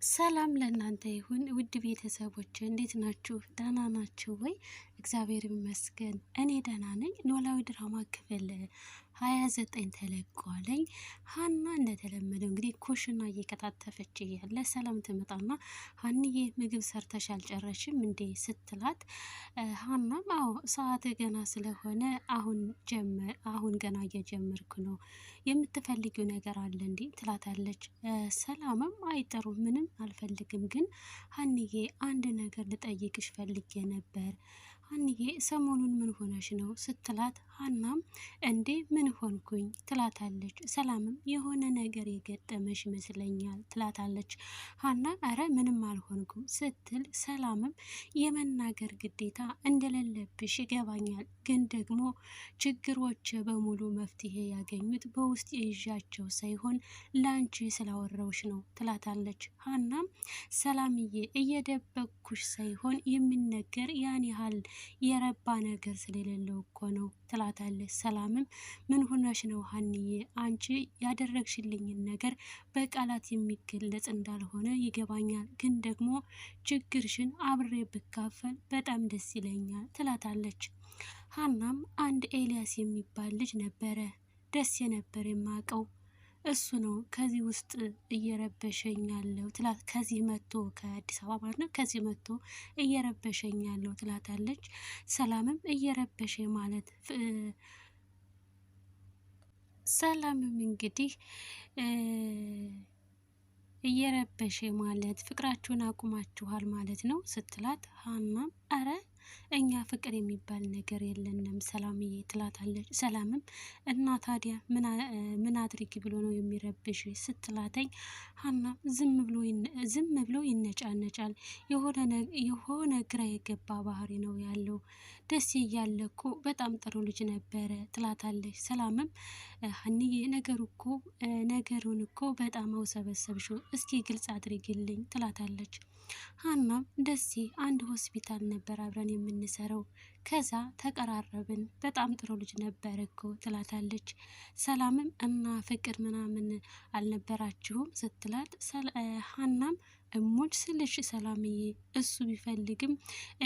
ሰላም ለእናንተ ይሁን ውድ ቤተሰቦች፣ እንዴት ናችሁ? ደህና ናችሁ ወይ? እግዚአብሔር ይመስገን እኔ ደህና ነኝ። ኖላዊ ድራማ ክፍል 29 ተለቋለኝ። ሀና እንደተለመደው እንግዲህ ኩሽና እየከታተፈች እያለ ሰላም ትመጣና ሀንዬ ምግብ ሰርተሽ አልጨረሽም እንዴ ስትላት፣ ሀናም አዎ ሰዓት ገና ስለሆነ አሁን ገና እየጀመርኩ ነው፣ የምትፈልጊው ነገር አለ እንዴ ትላታለች። ሰላምም አይጠሩ ምንም አልፈልግም፣ ግን ሀንዬ አንድ ነገር ልጠይቅሽ ፈልጌ ነበር። ሀንዬ ሰሞኑን ምን ሆነሽ ነው ስትላት፣ ሀናም እንዴ ምን ሆንኩኝ ትላታለች። ሰላምም የሆነ ነገር የገጠመሽ ይመስለኛል ትላታለች። ሀና አረ ምንም አልሆንኩም ስትል፣ ሰላምም የመናገር ግዴታ እንደሌለብሽ ይገባኛል፣ ግን ደግሞ ችግሮች በሙሉ መፍትሄ ያገኙት በውስጥ ይዣቸው ሳይሆን ላንቺ ስላወራውሽ ነው ትላታለች። ሀናም ሰላምዬ እየደበቅኩሽ ሳይሆን የሚነገር ያን ያህል የረባ ነገር ስለሌለው እኮ ነው ትላታለች። ሰላምም ምን ሆነሽ ነው ሀንዬ? አንቺ ያደረግሽልኝን ነገር በቃላት የሚገለጽ እንዳልሆነ ይገባኛል፣ ግን ደግሞ ችግርሽን አብሬ ብካፈል በጣም ደስ ይለኛል ትላታለች። ሀናም አንድ ኤልያስ የሚባል ልጅ ነበረ ደስ የነበር የማውቀው እሱ ነው ከዚህ ውስጥ እየረበሸኝ ያለው ትላት። ከዚህ መጥቶ ከአዲስ አበባ ማለት ነው፣ ከዚህ መጥቶ እየረበሸኝ ያለው ትላታለች። ሰላምም እየረበሸ ማለት ሰላምም እንግዲህ እየረበሸ ማለት ፍቅራችሁን አቁማችኋል ማለት ነው ስትላት፣ ሀናም አረ እኛ ፍቅር የሚባል ነገር የለንም ሰላምዬ ትላታለች። ሰላምም እና ታዲያ ምን አድርጊ ብሎ ነው የሚረብሽ ስትላተኝ፣ ሀና ዝም ብሎ ይነጫነጫል፣ የሆነ ግራ የገባ ባህሪ ነው ያለው፣ ደስ እያለ እኮ በጣም ጥሩ ልጅ ነበረ ትላታለች። ሰላምም ሀንዬ ነገሩን እኮ በጣም አውሰበሰብሽው፣ እስኪ ግልጽ አድርጊልኝ ትላታለች። ሀናም ደሴ አንድ ሆስፒታል ነበር አብረን የምንሰራው፣ ከዛ ተቀራረብን፣ በጣም ጥሩ ልጅ ነበር እኮ ትላታለች። ሰላምም እና ፍቅር ምናምን አልነበራችሁም ስትላት፣ ሀናም እሞች ስልሽ ሰላምዬ እሱ ቢፈልግም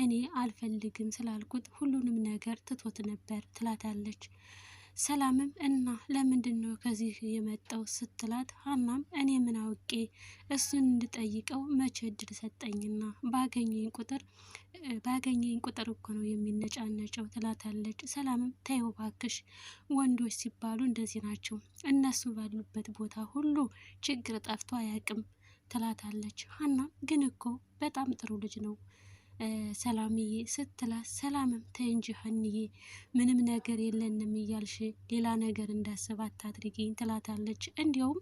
እኔ አልፈልግም ስላልኩት ሁሉንም ነገር ትቶት ነበር ትላታለች። ሰላምም እና ለምንድን ነው ከዚህ የመጣው ስትላት፣ ሀናም እኔ ምን አውቄ እሱን እንድጠይቀው መቼ እድል ሰጠኝና ባገኘኝ ቁጥር እኮ ነው የሚነጫነጨው ትላታለች። ሰላምም ተይው እባክሽ፣ ወንዶች ሲባሉ እንደዚህ ናቸው፣ እነሱ ባሉበት ቦታ ሁሉ ችግር ጠፍቶ አያውቅም ትላታለች። ሀናም ግን እኮ በጣም ጥሩ ልጅ ነው ሰላምዬ ስትላት፣ ሰላምም ተይ እንጂ ሀንዬ ምንም ነገር የለንም እያልሽ ሌላ ነገር እንዳስብ አታድርጊኝ ትላታለች። እንዲሁም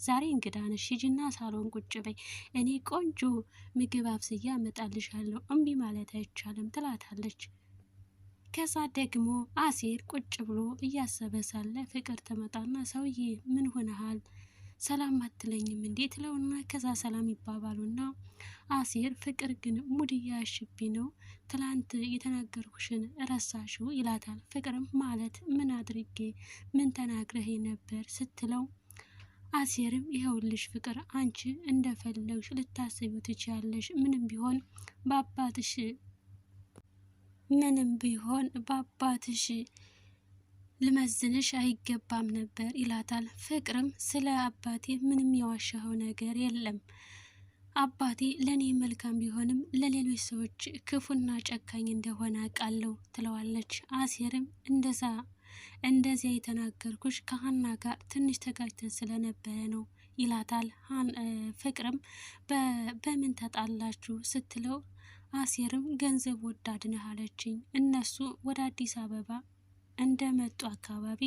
ዛሬ እንግዳ ነሽ፣ ሂጂና ሳሎን ቁጭ በይ፣ እኔ ቆንጆ ምግብ አብስዬ አመጣልሻለሁ፣ እምቢ ማለት አይቻልም ትላታለች። ከዛ ደግሞ አሴር ቁጭ ብሎ እያሰበ ሳለ ፍቅር ትመጣና ሰውዬ ምን ሆነሃል ሰላም አትለኝም እንዴ ትለውና፣ ከዛ ሰላም ይባባሉና አሴር ፍቅር ግን ሙድ እያያሽብኝ ነው፣ ትላንት የተናገርኩሽን ረሳሽው ይላታል። ፍቅርም ማለት ምን አድርጌ ምን ተናግረህ ነበር ስትለው፣ አሴርም ይኸውልሽ ፍቅር አንቺ እንደፈለግሽ ልታስቢው ትችያለሽ፣ ምንም ቢሆን በአባትሽ ልመዝንሽ አይገባም ነበር ይላታል። ፍቅርም ስለ አባቴ ምንም የዋሻኸው ነገር የለም፣ አባቴ ለእኔ መልካም ቢሆንም ለሌሎች ሰዎች ክፉና ጨካኝ እንደሆነ አውቃለሁ ትለዋለች። አሴርም እንደዚያ የተናገርኩሽ ከሀና ጋር ትንሽ ተጋጭተን ስለነበረ ነው ይላታል። ፍቅርም በምን ተጣላችሁ ስትለው፣ አሴርም ገንዘብ ወዳድ ነህ አለችኝ፣ እነሱ ወደ አዲስ አበባ እንደመጡ አካባቢ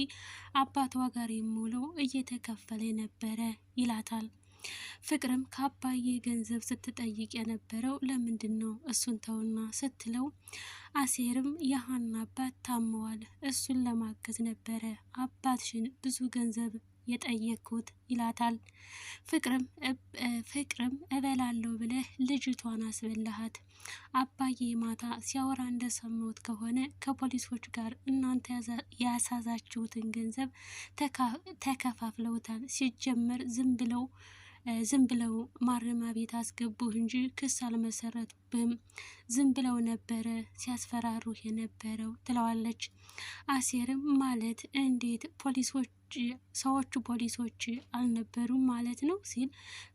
አባቷ ጋር የምውለው እየተከፈለ ነበረ ይላታል። ፍቅርም ከአባዬ ገንዘብ ስትጠይቅ የነበረው ለምንድን ነው እሱን ተውና ስትለው፣ አሴርም የሀና አባት ታመዋል፣ እሱን ለማገዝ ነበረ፣ አባትሽን ብዙ ገንዘብ የጠየቅኩት ይላታል። ፍቅርም እበላለሁ ብለህ ልጅቷን አስበላሃት። አባዬ ማታ ሲያወራ እንደሰማሁት ከሆነ ከፖሊሶች ጋር እናንተ ያሳዛችሁትን ገንዘብ ተከፋፍለውታል። ሲጀመር ዝም ብለው ማረሚያ ቤት አስገቡህ እንጂ ክስ አልመሰረቱብህም። ዝም ብለው ነበረ ሲያስፈራሩህ የነበረው ትለዋለች። አሴርም ማለት እንዴት ሰዎቹ ፖሊሶች አልነበሩም ማለት ነው ሲል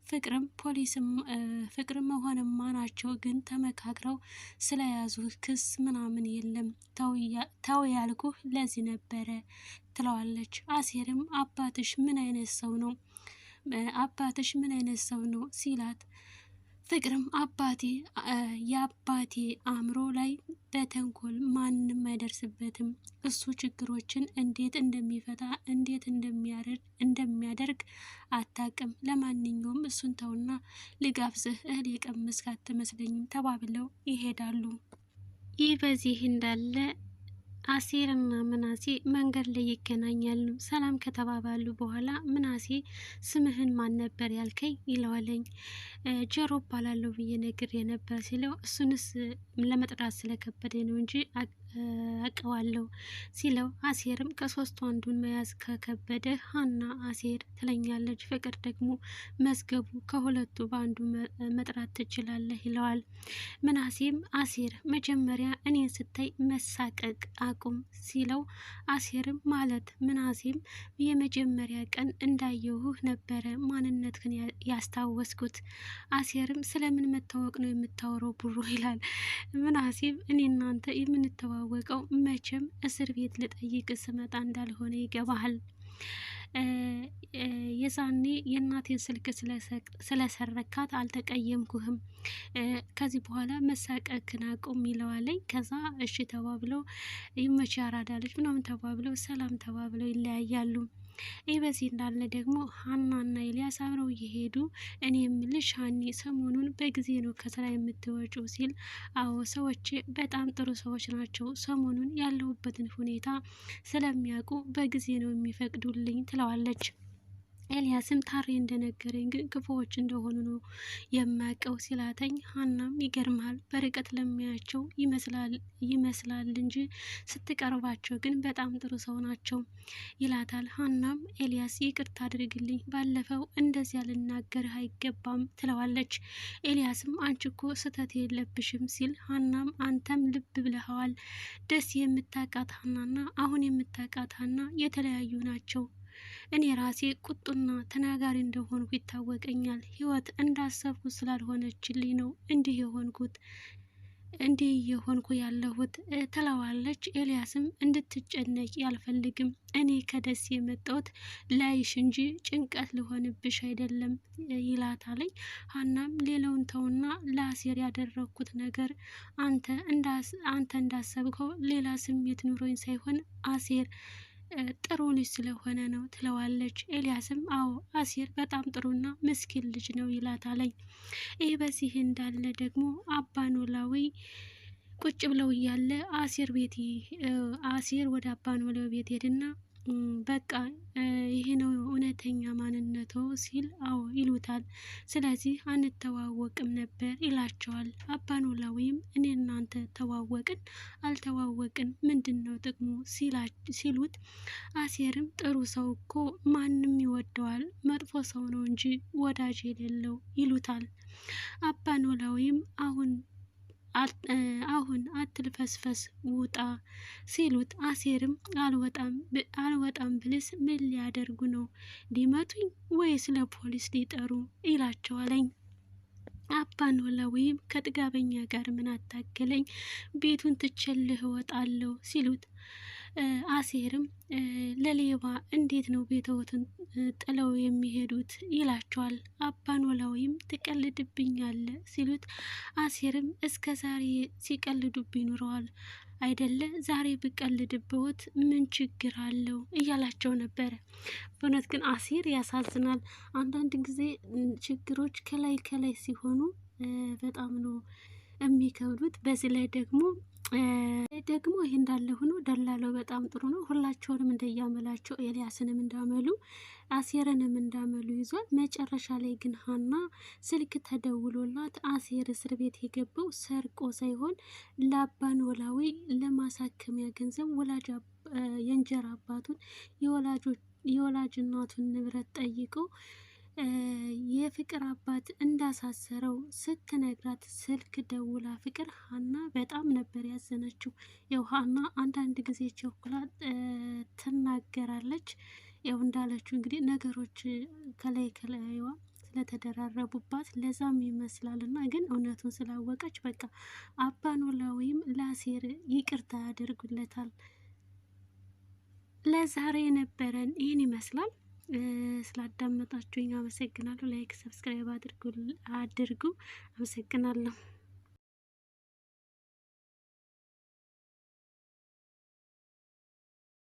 ፍቅርም መሆንማ ናቸው፣ ግን ተመካክረው ስለያዙህ ክስ ምናምን የለም ተው ያልኩህ ለዚህ ነበረ ትለዋለች። አሴርም አባትሽ ምን አይነት ሰው ነው ሲላት፣ ፍቅርም የአባቴ አእምሮ ላይ በተንኮል ማንም አይደርስበትም። እሱ ችግሮችን እንዴት እንደሚፈታ እንዴት እንደሚያደርግ አታቅም። ለማንኛውም እሱን ተውና ልጋብዝህ፣ እህል የቀመስክ አትመስለኝም ተባብለው ይሄዳሉ። ይህ በዚህ እንዳለ አሴርና ምናሴ መንገድ ላይ ይገናኛሉ። ሰላም ከተባባሉ በኋላ ምናሴ ስምህን ማን ነበር ያልከኝ ይለዋለኝ። ጀሮ እባላለሁ ብዬ ነግሬ ነበር ሲለው፣ እሱንስ ለመጥራት ስለከበደ ነው እንጂ አውቀዋለሁ ሲለው፣ አሴርም ከሶስቱ አንዱን መያዝ ከከበደ ሀና አሴር ትለኛለች፣ ፍቅር ደግሞ መዝገቡ ከሁለቱ በአንዱ መጥራት ትችላለህ ይለዋል። ምናሴም አሴር መጀመሪያ እኔን ስታይ መሳቀቅ አቁም ሲለው፣ አሴርም ማለት ምናሴም የመጀመሪያ ቀን እንዳየሁህ ነበረ ማንነትህን ያስታወስኩት። አሴርም ስለምን መታወቅ ነው የምታወራው ብሩ ይላል። ምናሴም እኔ እናንተ የምንተዋወቀው መቼም እስር ቤት ልጠይቅ ስመጣ እንዳልሆነ ይገባሃል። የዛኔ የእናቴን ስልክ ስለሰረካት አልተቀየምኩህም። ከዚህ በኋላ መሳቀቅን አቁም ይለዋለኝ። ከዛ እሺ ተባብለው ይመች ያራዳለች ምናምን ተባብለው ሰላም ተባብለው ይለያያሉ። ይህ በዚህ እንዳለ ደግሞ ሀናና ኤልያስ አብረው እየሄዱ እኔ የምልሽ ሀኒ ሰሞኑን በጊዜ ነው ከስራ የምትወጪው ሲል፣ አዎ ሰዎች በጣም ጥሩ ሰዎች ናቸው፣ ሰሞኑን ያለሁበትን ሁኔታ ስለሚያውቁ በጊዜ ነው የሚፈቅዱልኝ ትለዋለች። ኤልያስም ታሬ እንደነገረኝ ግን ክፉዎች እንደሆኑ ነው የማውቀው ሲላተኝ፣ ሀናም ይገርማል በርቀት ለሚያቸው ይመስላል እንጂ ስትቀርባቸው ግን በጣም ጥሩ ሰው ናቸው ይላታል። ሀናም ኤልያስ ይቅርታ አድርግልኝ፣ ባለፈው እንደዚያ ልናገርህ አይገባም ትለዋለች። ኤልያስም አንቺ እኮ ስህተት የለብሽም ሲል፣ ሀናም አንተም ልብ ብለኸዋል። ደስ የምታውቃት ሀናና አሁን የምታውቃት ሀና የተለያዩ ናቸው። እኔ ራሴ ቁጡና ተናጋሪ እንደሆንኩ ይታወቀኛል። ህይወት እንዳሰብኩ ስላልሆነችልኝ ነው እንዲህ የሆንኩ ያለሁት ትለዋለች። ኤልያስም እንድትጨነቂ አልፈልግም፣ እኔ ከደስ የመጣሁት ላይሽ እንጂ ጭንቀት ልሆንብሽ አይደለም ይላታለኝ። ሀናም ሌላውን ተውና ለአሴር ያደረግኩት ነገር አንተ እንዳሰብከው ሌላ ስሜት ኑሮኝ ሳይሆን አሴር ጥሩ ልጅ ስለሆነ ነው ትለዋለች። ኤልያስም አዎ አሴር በጣም ጥሩና ምስኪን ልጅ ነው ይላታለኝ። ይህ በዚህ እንዳለ ደግሞ አባ ኖላዊ ቁጭ ብለው እያለ አሴር ወደ አባ ኖላዊ ቤት ሄድና በቃ ይሄ ነው እውነተኛ ማንነቶ ሲል፣ አዎ ይሉታል። ስለዚህ አንተዋወቅም ነበር ይላቸዋል። አባ ኖላዊም እኔ እናንተ ተዋወቅን አልተዋወቅን ምንድን ነው ጥቅሙ ሲሉት፣ አሴርም ጥሩ ሰው እኮ ማንም ይወደዋል፣ መጥፎ ሰው ነው እንጂ ወዳጅ የሌለው ይሉታል። አባ ኖላዊም አሁን አትልፈስፈስ ውጣ ሲሉት፣ አሴርም አልወጣም ብልስ ምን ሊያደርጉ ነው? ሊመቱኝ ወይስ ለፖሊስ ሊጠሩ ይላቸዋለኝ። አባ ኖላዊም ከጥጋበኛ ጋር ምን አታገለኝ፣ ቤቱን ትቸልህ እወጣለሁ ሲሉት፣ አሴርም ለሌባ እንዴት ነው ቤተውትን ጥለው የሚሄዱት ይላቸዋል። አባ ኖላዊም ትቀልድብኛለ ሲሉት፣ አሴርም እስከ ዛሬ ሲቀልዱብኝ ኑረዋል አይደለ? ዛሬ ብቀልድብዎት ምን ችግር አለው እያላቸው ነበረ። በእውነት ግን አሴር ያሳዝናል። አንዳንድ ጊዜ ችግሮች ከላይ ሲሆኑ በጣም ነው የሚከብዱት። በዚህ ላይ ደግሞ ደግሞ ይህ እንዳለ ሆኖ ደላለው በጣም ጥሩ ነው። ሁላቸውንም እንደያመላቸው ኤልያስንም እንዳመሉ አሴርንም እንዳመሉ ይዟል። መጨረሻ ላይ ግን ሀና ስልክ ተደውሎላት አሴር እስር ቤት የገባው ሰርቆ ሳይሆን ለአባ ኖላዊ ለማሳከሚያ ገንዘብ የእንጀራ አባቱን የወላጅ እናቱን ንብረት ጠይቀው የፍቅር አባት እንዳሳሰረው ስትነግራት ስልክ ደውላ ፍቅር ሀና በጣም ነበር ያዘነችው። ያው ሀና አንዳንድ ጊዜ ቸኩላ ትናገራለች። ያው እንዳለችው እንግዲህ ነገሮች ከላይ ከላይዋ ስለተደራረቡባት ለዛም ይመስላል እና ግን እውነቱን ስላወቀች በቃ አባ ኖላዊም ለአሴር ይቅርታ ያደርጉለታል። ለዛሬ የነበረን ይህን ይመስላል። ስላዳመጣችሁኝ አመሰግናለሁ። ላይክ ሰብስክራይብ አድርጉ። አመሰግናለሁ።